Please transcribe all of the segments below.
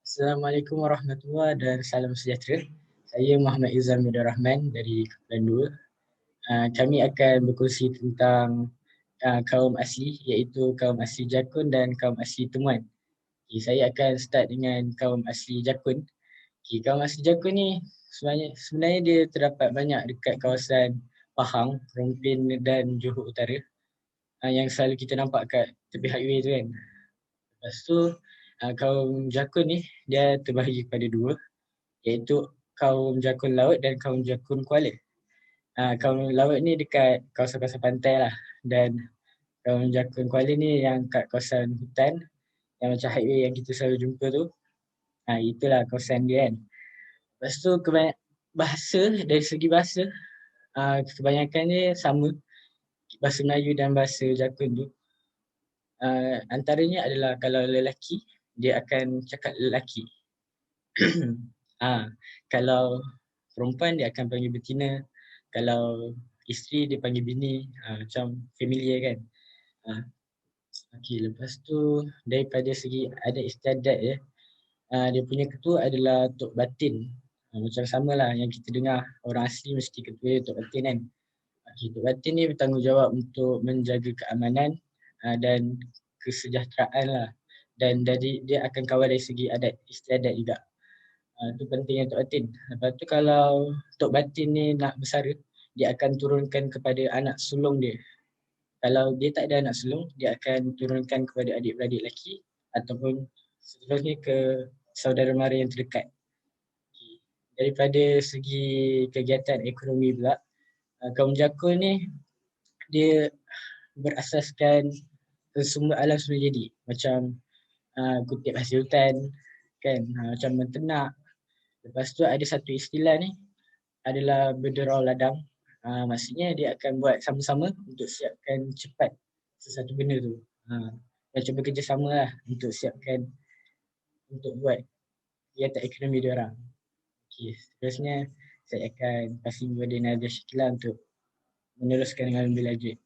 Assalamualaikum warahmatullahi dan salam sejahtera. Saya Muhammad Izam Muda Rahman dari Kepulauan Dua. Kami akan berkongsi tentang kaum asli iaitu kaum asli Jakun dan kaum asli Temuan. Saya akan start dengan kaum asli Jakun. Kaum asli Jakun ni sebenarnya dia terdapat banyak dekat kawasan Pahang, Rompin dan Johor Utara yang selalu kita nampak kat tepi highway tu kan. Lepas tu kaum Jakun ni dia terbahagi kepada dua, iaitu kaum Jakun Laut dan kaum Jakun Kuala. Kaum Laut ni dekat kawasan-kawasan pantai lah, dan kaum Jakun Kuala ni yang kat kawasan hutan yang macam highway yang kita selalu jumpa tu. Itulah kawasan dia kan. Lepas tu bahasa, dari segi bahasa kebanyakannya sama, bahasa Melayu dan bahasa Jakun tu. Antaranya adalah kalau lelaki dia akan cakap lelaki. Kalau perempuan dia akan panggil betina, kalau isteri dia panggil bini, macam familiar kan. Lepas tu daripada segi adat istiadat dia punya ketua adalah Tok Batin. Macam samalah yang kita dengar orang asli mesti ketua dia Tok Batin kan. Tok Batin ni bertanggungjawab untuk menjaga keamanan dan kesejahteraan lah. Dan dari dia akan kawal dari segi adat istiadat juga. Itu pentingnya Tok Batin. Lepas tu kalau Tok Batin ni nak bersara, dia akan turunkan kepada anak sulung dia. Kalau dia tak ada anak sulung, dia akan turunkan kepada adik-beradik lelaki ataupun seterusnya ke saudara mara yang terdekat. Daripada segi kegiatan ekonomi pula, kaum Jakun ni dia berasaskan sumber alam semula jadi, macam kutip hasil hutan kan, macam menternak. Lepas tu ada satu istilah ni adalah berderau ladang. Maksudnya dia akan buat sama-sama untuk siapkan cepat sesuatu benda tu. Macam bekerjasama lah untuk siapkan, untuk buat kegiatan ekonomi diorang. Seterusnya saya akan kasih kepada Nadia Syakila untuk meneruskan dengan lebih lanjut.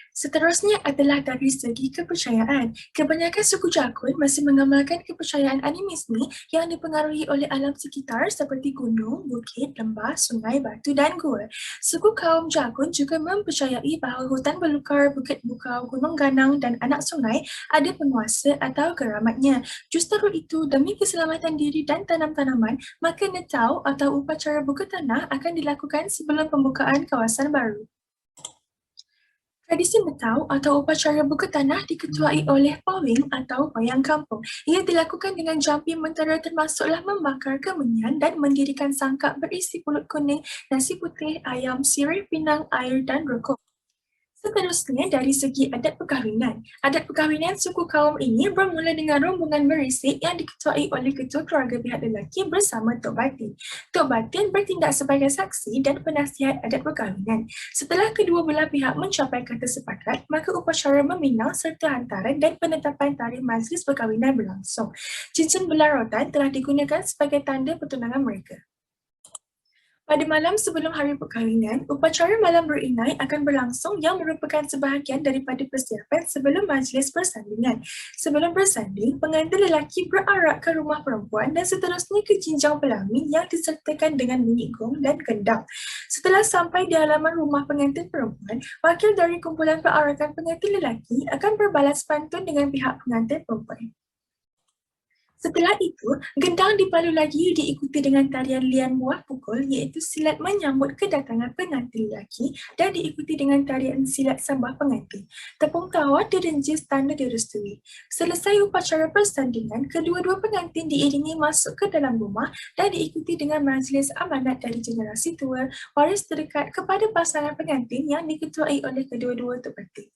Seterusnya adalah dari segi kepercayaan. Kebanyakan suku Jakun masih mengamalkan kepercayaan animisme yang dipengaruhi oleh alam sekitar seperti gunung, bukit, lembah, sungai, batu dan gua. Suku kaum Jakun juga mempercayai bahawa hutan belukar, bukit bukau, gunung ganang dan anak sungai ada penguasa atau keramatnya. Justru itu, demi keselamatan diri dan tanam-tanaman, maka netau atau upacara buka tanah akan dilakukan sebelum pembukaan kawasan baru. Tradisi netau atau upacara buka tanah diketuai oleh pawing atau wayang kampung. Ia dilakukan dengan jampi mentera termasuklah membakar kemenyan dan mendirikan sangkap berisi pulut kuning, nasi putih, ayam, sirih pinang, air dan rokok. Seterusnya dari segi adat perkahwinan. Adat perkahwinan suku kaum ini bermula dengan rombongan berisik yang diketuai oleh ketua keluarga pihak lelaki bersama Tok Batin. Tok Batin bertindak sebagai saksi dan penasihat adat perkahwinan. Setelah kedua belah pihak mencapai kata sepakat, maka upacara meminang serta hantaran dan penetapan tarikh majlis perkahwinan berlangsung. Cincin belah rotan telah digunakan sebagai tanda pertunangan mereka. Pada malam sebelum hari perkahwinan, upacara malam berinai akan berlangsung yang merupakan sebahagian daripada persiapan sebelum majlis persandingan. Sebelum bersanding, pengantin lelaki berarak ke rumah perempuan dan seterusnya ke jinjang pelami yang disertakan dengan bunyi gong dan kendang. Setelah sampai di halaman rumah pengantin perempuan, wakil dari kumpulan perarakan pengantin lelaki akan berbalas pantun dengan pihak pengantin perempuan. Setelah itu, gendang dipalu lagi diikuti dengan tarian lian buah pukul iaitu silat menyambut kedatangan pengantin lelaki dan diikuti dengan tarian silat sambah pengantin. Tepung tawa direnjis tanda direstui. Selesai upacara persandingan, kedua-dua pengantin diiringi masuk ke dalam rumah dan diikuti dengan majlis amanat dari generasi tua, waris terdekat kepada pasangan pengantin yang diketuai oleh kedua-dua tok batin.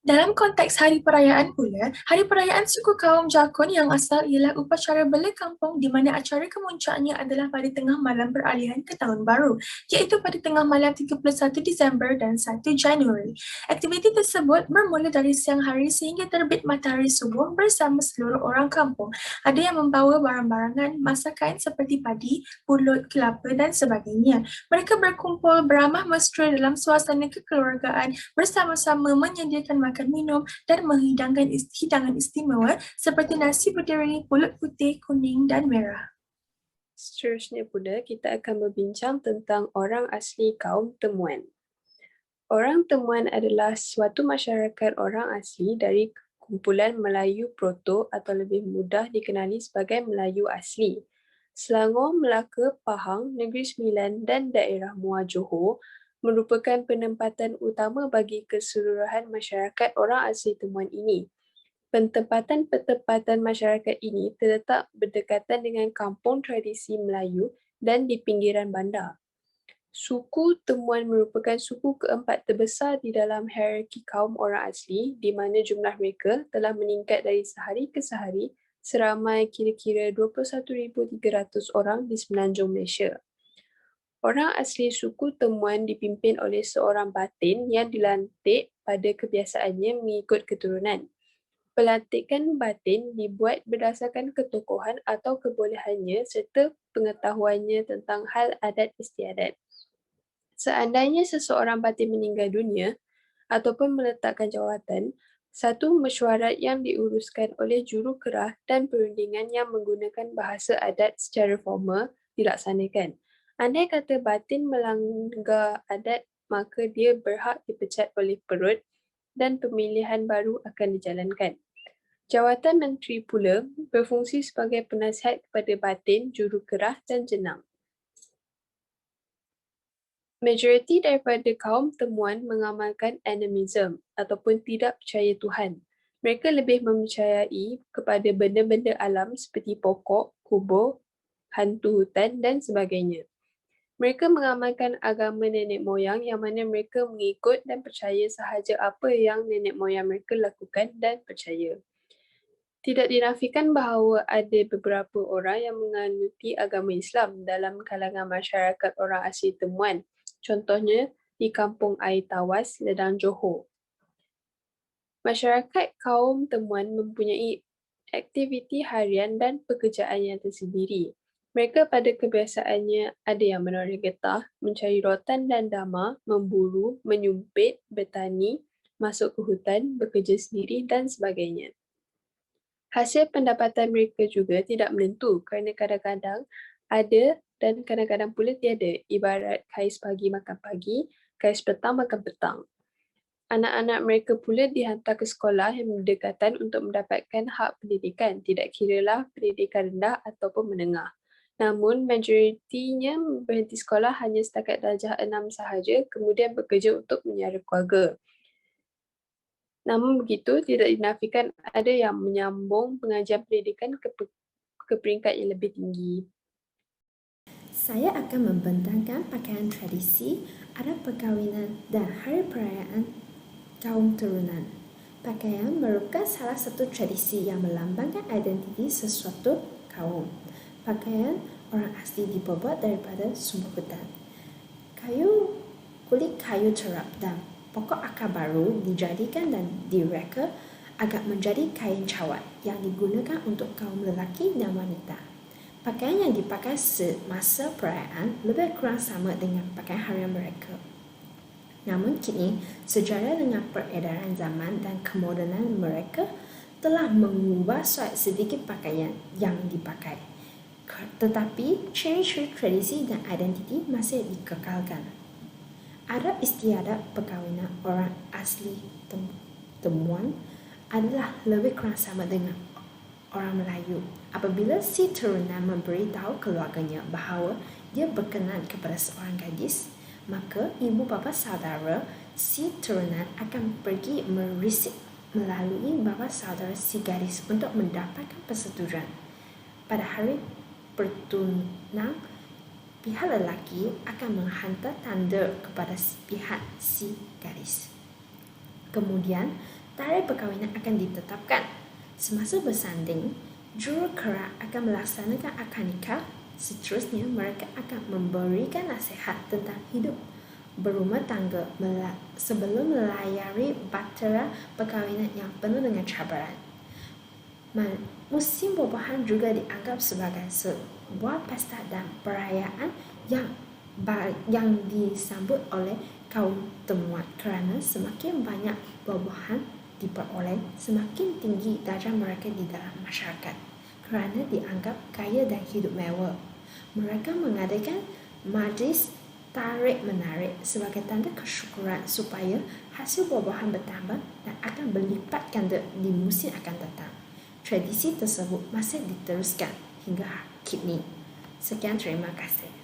Dalam konteks hari perayaan pula, hari perayaan suku kaum Jakun yang asal ialah upacara bela kampung di mana acara kemuncaknya adalah pada tengah malam peralihan ke tahun baru, iaitu pada tengah malam 31 Disember dan 1 Januari. Aktiviti tersebut bermula dari siang hari sehingga terbit matahari subuh bersama seluruh orang kampung. Ada yang membawa barang-barangan masakan seperti padi, pulut, kelapa dan sebagainya. Mereka berkumpul beramah mesra dalam suasana kekeluargaan bersama-sama menyediakan makan minum dan menghidangkan hidangan istimewa seperti nasi berduri, pulut putih, kuning dan merah. Seterusnya pula, kita akan berbincang tentang orang asli kaum Temuan. Orang Temuan adalah suatu masyarakat orang asli dari kumpulan Melayu Proto atau lebih mudah dikenali sebagai Melayu asli. Selangor, Melaka, Pahang, Negeri Sembilan dan daerah Muar Johor merupakan penempatan utama bagi keseluruhan masyarakat orang asli Temuan ini. Penempatan masyarakat ini terletak berdekatan dengan kampung tradisi Melayu dan di pinggiran bandar. Suku Temuan merupakan suku keempat terbesar di dalam hierarki kaum orang asli di mana jumlah mereka telah meningkat dari sehari ke sehari seramai kira-kira 21,300 orang di semenanjung Malaysia. Orang asli suku Temuan dipimpin oleh seorang batin yang dilantik pada kebiasaannya mengikut keturunan. Pelantikan batin dibuat berdasarkan ketokohan atau kebolehannya serta pengetahuannya tentang hal adat istiadat. Seandainya seseorang batin meninggal dunia ataupun meletakkan jawatan, satu mesyuarat yang diuruskan oleh jurukerah dan perundingan yang menggunakan bahasa adat secara formal dilaksanakan. Andai kata batin melanggar adat, maka dia berhak dipecat oleh perut dan pemilihan baru akan dijalankan. Jawatan menteri pula berfungsi sebagai penasihat kepada batin, jurukerah dan jenang. Majoriti daripada kaum Temuan mengamalkan animism ataupun tidak percaya Tuhan. Mereka lebih mempercayai kepada benda-benda alam seperti pokok, kubur, hantu hutan dan sebagainya. Mereka mengamalkan agama nenek moyang yang mana mereka mengikut dan percaya sahaja apa yang nenek moyang mereka lakukan dan percaya. Tidak dinafikan bahawa ada beberapa orang yang menganuti agama Islam dalam kalangan masyarakat orang asli Temuan. Contohnya di Kampung Air Tawas, Ledang, Johor. Masyarakat kaum Temuan mempunyai aktiviti harian dan pekerjaan yang tersendiri. Mereka pada kebiasaannya ada yang menoreh getah, mencari rotan dan dama, memburu, menyumpit, bertani, masuk ke hutan, bekerja sendiri dan sebagainya. Hasil pendapatan mereka juga tidak menentu kerana kadang-kadang ada dan kadang-kadang pula tiada, ibarat kais pagi makan pagi, kais petang makan petang. Anak-anak mereka pula dihantar ke sekolah yang berdekatan untuk mendapatkan hak pendidikan, tidak kiralah pendidikan rendah ataupun menengah. Namun, majoritinya berhenti sekolah hanya setakat darjah 6 sahaja, kemudian bekerja untuk menyara keluarga. Namun begitu, tidak dinafikan ada yang menyambung pengajian pendidikan ke peringkat yang lebih tinggi. Saya akan membentangkan pakaian tradisi, adat perkahwinan dan hari perayaan kaum turunan. Pakaian merupakan salah satu tradisi yang melambangkan identiti sesuatu kaum. Pakaian orang asli dibuat daripada sumber hutan. Kulit kayu terap dan pokok akar baru dijadikan dan direka agar menjadi kain cawat yang digunakan untuk kaum lelaki dan wanita. Pakaian yang dipakai semasa perayaan lebih kurang sama dengan pakaian harian mereka. Namun kini, sejarah dengan peredaran zaman dan kemodenan mereka telah mengubah sedikit pakaian yang dipakai. Tetapi, ciri-ciri tradisi dan identiti masih dikekalkan. Adat istiadat perkahwinan orang asli Temuan adalah lebih kurang sama dengan orang Melayu. Apabila si turunan memberitahu keluarganya bahawa dia berkenan kepada seorang gadis, maka ibu bapa saudara si turunan akan pergi merisik melalui bapa saudara si gadis untuk mendapatkan persetujuan. Pada hari pertunang, pihak lelaki akan menghantar tanda kepada pihak si gadis. Kemudian, tarikh perkahwinan akan ditetapkan. Semasa bersanding, jurukerah akan melaksanakan akad nikah. Seterusnya, mereka akan memberikan nasihat tentang hidup berumah tangga sebelum melayari bahtera perkahwinan yang penuh dengan cabaran. Musim buah-buahan juga dianggap sebagai sebuah pesta dan perayaan yang disambut oleh kaum Temuan kerana semakin banyak buah-buahan diperoleh, semakin tinggi darjah mereka di dalam masyarakat kerana dianggap kaya dan hidup mewah. Mereka mengadakan majlis tarik-menarik sebagai tanda kesyukuran supaya hasil buah-buahan bertambah dan akan berlipat ganda di musim akan datang. Tradisi tersebut masih diteruskan hingga kini. Sekian, terima kasih.